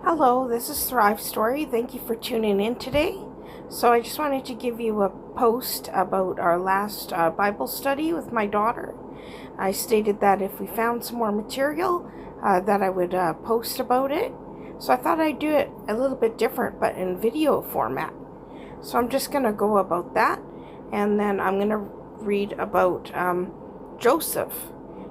Hello, this is Thrive Story. Thank you for tuning in today. So, I just wanted to give you a post about our last Bible study with my daughter. I stated that if we found some more material, that I would post about it. So, I thought I'd do it a little bit different, but in video format. So, I'm just going to go about that, and then I'm going to read about Joseph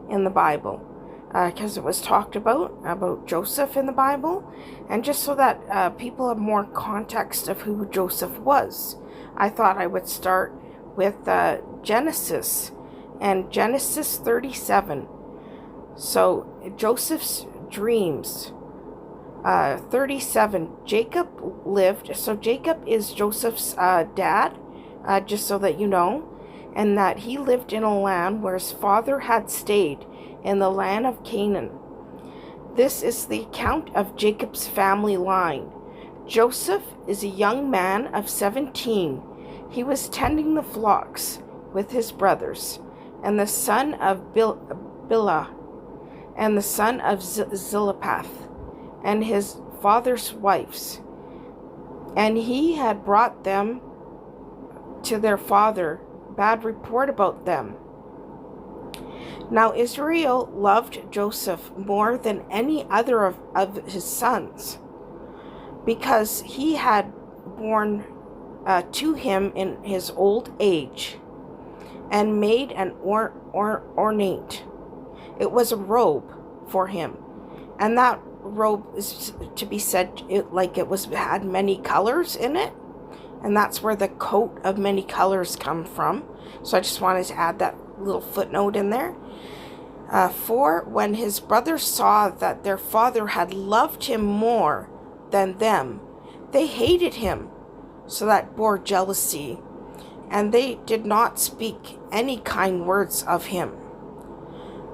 in the Bible. Because it was talked about Joseph in the Bible, and just so that people have more context of who Joseph was, I thought I would start with Genesis and Genesis 37. So Joseph's dreams. 37. Jacob lived. So Jacob is Joseph's dad, just so that you know, and that he lived in a land where his father had stayed, in the land of Canaan. This is the account of Jacob's family line. Joseph is a young man of 17. He was tending the flocks with his brothers, and the son of Bilhah, and the son of Zilpath, and his father's wives. And he had brought them to their father bad report about them. Now Israel loved Joseph more than any other of his sons, because he had borne to him in his old age, and made an ornate. It was a robe for him, and that robe is to be said had many colors in it, and that's where the coat of many colors come from. So I just wanted to add that little footnote in there. For when his brothers saw that their father had loved him more than them, they hated him, so that bore jealousy, and they did not speak any kind words of him.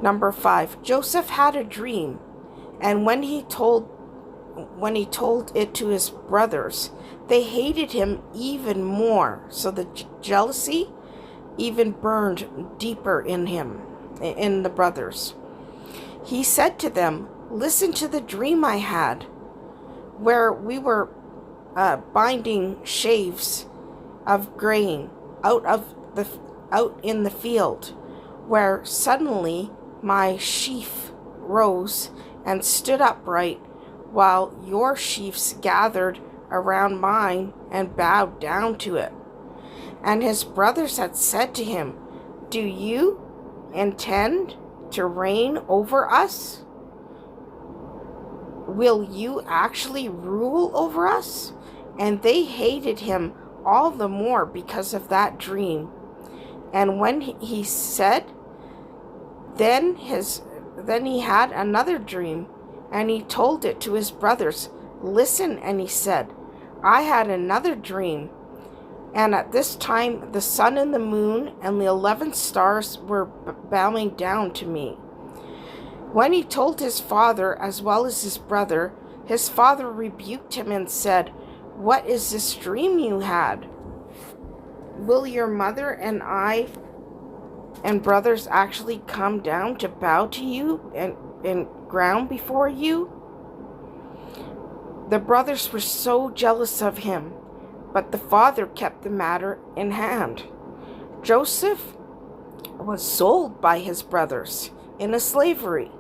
Number 5. Joseph had a dream, and when he told it to his brothers, they hated him even more, so the jealousy even burned deeper in the brothers. He said to them, "Listen to the dream I had, where we were binding sheaves of grain out in the field, where suddenly my sheaf rose and stood upright, while your sheaves gathered around mine and bowed down to it." And his brothers had said to him, "Do you intend to reign over us? Will you actually rule over us?" And they hated him all the more because of that dream. And when he said, then he had another dream, and he told it to his brothers. "Listen," and he said, "I had another dream, and at this time the sun and the moon and the 11 stars were bowing down to me." When he told his father as well as his brother, his father rebuked him and said, "What is this dream you had? Will your mother and I and brothers actually come down to bow to you and ground before you?" The brothers were so jealous of him, but the father kept the matter in hand. Joseph was sold by his brothers into slavery.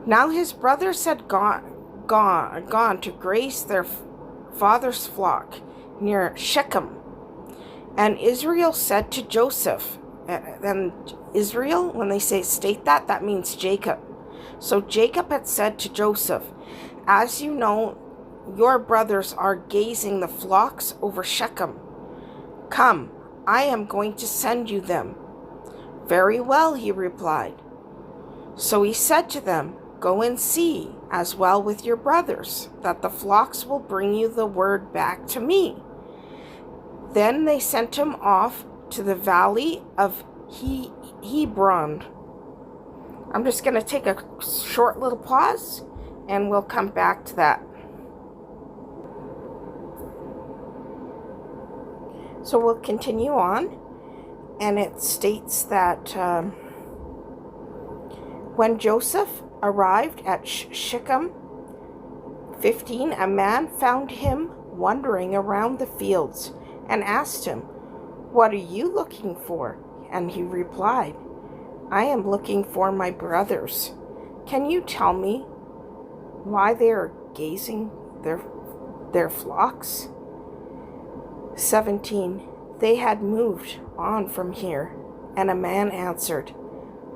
Now his brothers had gone to graze their father's flock near Shechem. And Israel said to Joseph, and Israel, when they state that means Jacob. So Jacob had said to Joseph, "As you know, your brothers are grazing the flocks over Shechem. Come, I am going to send you them." "Very well," he replied. So he said to them, "Go and see, as well with your brothers, that the flocks will bring you the word back to me." Then they sent him off to the valley of Hebron. I'm just going to take a short little pause, and we'll come back to that. So we'll continue on, and it states that when Joseph arrived at Shechem, 15, a man found him wandering around the fields and asked him, "What are you looking for?" And he replied, "I am looking for my brothers. Can you tell me why they are grazing their flocks?" 17, they had moved on from here, and a man answered,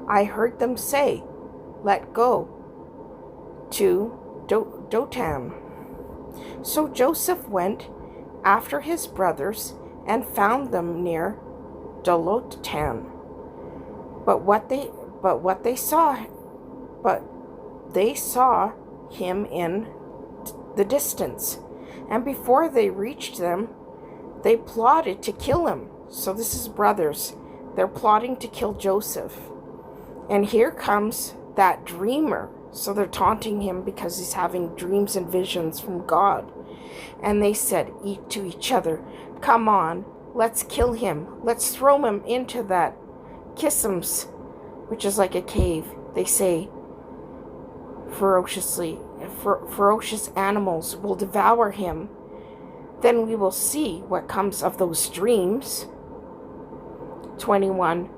"I heard them say, 'Let go to Dothan.'" So Joseph went after his brothers and found them near Dothan. But they saw him in the distance, and before they reached them, they plotted to kill him. So this is brothers. They're plotting to kill Joseph. And here comes that dreamer. So they're taunting him because he's having dreams and visions from God. And they said to each other, "Come on, let's kill him. Let's throw him into that chasms," which is like a cave. They say ferocious animals will devour him. Then we will see what comes of those dreams. 21.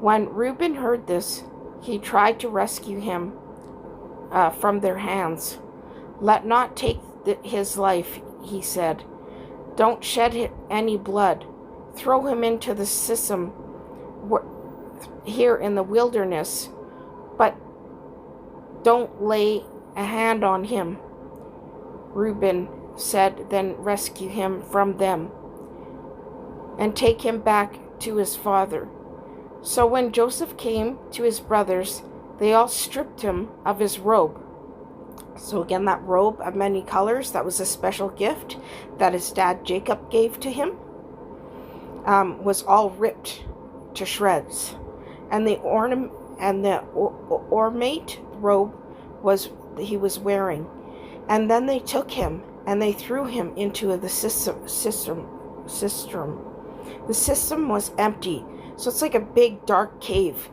When Reuben heard this, he tried to rescue him from their hands. "Let not take his life," he said. "Don't shed any blood. Throw him into the Sism here in the wilderness, but don't lay a hand on him." Reuben said, "Then rescue him from them and take him back to his father." So when Joseph came to his brothers, they all stripped him of his robe. So again, that robe of many colors, that was a special gift that his dad Jacob gave to him, was all ripped to shreds. And the ornate robe he was wearing. And then they took him and they threw him into the cistern. The cistern was empty. So it's like a big dark cave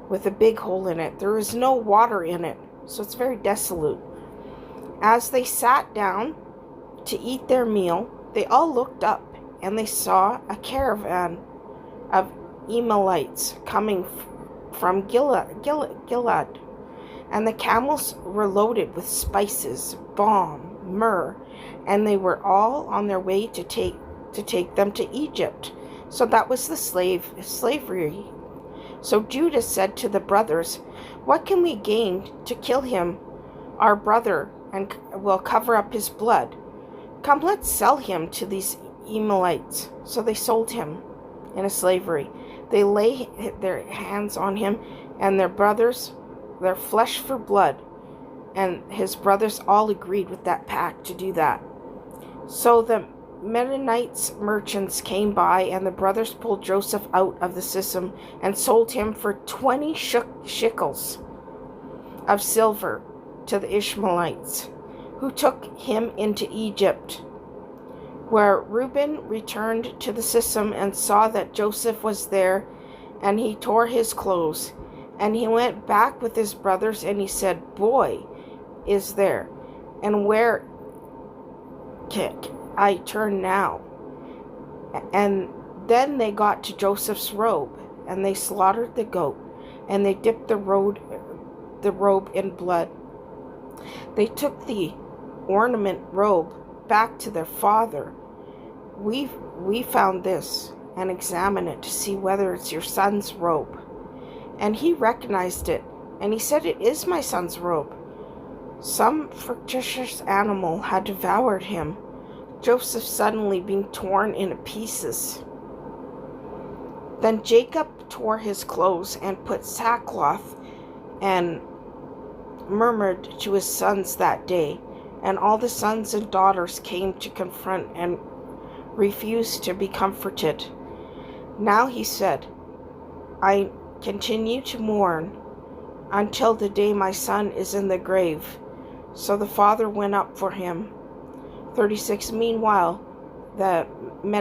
with a big hole in it. There is no water in it. So it's very desolate. As they sat down to eat their meal, they all looked up and they saw a caravan of Emalites coming from Gilead. And the camels were loaded with spices, balm, myrrh, and they were all on their way to take them to Egypt. So that was the slavery. So Judah said to the brothers, "What can we gain to kill him, our brother, and will cover up his blood? Come, let's sell him to these Emalites." So they sold him into slavery. They lay their hands on him and their brothers, their flesh for blood. And his brothers all agreed with that pact to do that. So the Mennonites merchants came by, and the brothers pulled Joseph out of the Sism and sold him for 20 shekels of silver to the Ishmaelites, who took him into Egypt, where Reuben returned to the Sism and saw that Joseph was there, and he tore his clothes. And he went back with his brothers, and he said, "Boy is there, and where can I turn now?" And then they got to Joseph's robe, and they slaughtered the goat, and they dipped the robe in blood. They took the ornament robe back to their father. We found this and examined it to see whether it's your son's robe." And he recognized it, and he said, "It is my son's robe. Some ferocious animal had devoured him." Joseph suddenly being torn into pieces. Then Jacob tore his clothes and put sackcloth and murmured to his sons that day. And all the sons and daughters came to confront and refused to be comforted. Now he said, "I continue to mourn until the day my son is in the grave." So the father went up for him. 36. Meanwhile, the men